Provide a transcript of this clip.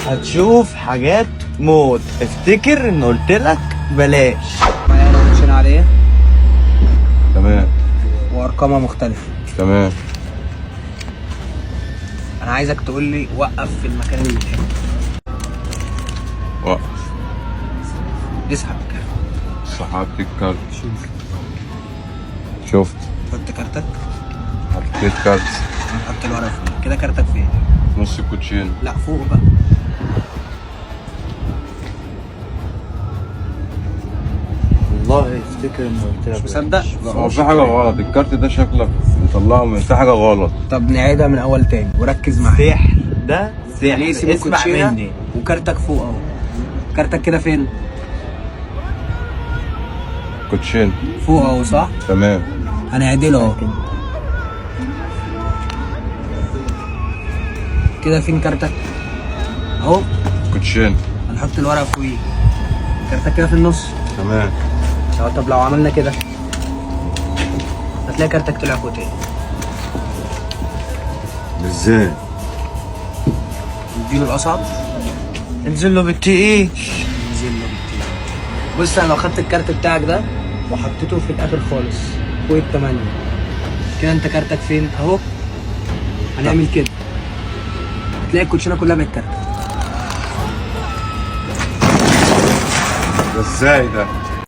هتشوف حاجات موت. افتكر ان قلت لك بلاش. معايا لو مشينا عليه تمام وارقامها مختلفه. تمام. انا عايزك تقول لي وقف في المكان اللي بتحبه. وقف. اسحب. سحبت الكارت. شفت. حط كارتك. حطيت كارت. حط الورقه فين كده. كارتك فين؟ نص الكوتشين. لا فوق بقى. والله افتكر ان قلت لك مش مصدق؟ هو في حاجة غلط، الكارت ده شكلك مطلعه في حاجة غلط. طب نعيدها من اول تاني وركز معايا. سحر ده يعني سحر. اسمع اسمع مني. مني. وكارتك فوق اهو. كارتك كده فين؟ كوتشين. فوق اهو صح؟ تمام. هنعدله اهو. كده فين كارتك؟ اهو. كوتشين. هنحط الورقه فوقيه. كارتك كده في النص. تمام. طب لو عملنا كده هتلاقي كارتك طلع فوق تاني. ازاي؟ نديله الاصعب. انزل له بالتقيل. ننزل له بالتاني. بص انا لو خدت الكارت بتاعك ده وحطيته في الاخر خالص فوق التمانية كده انت كارتك فين اهو. هنعمل كده هتلاقي الكوتشينه كلها بقت كارت. ده ازاي ده؟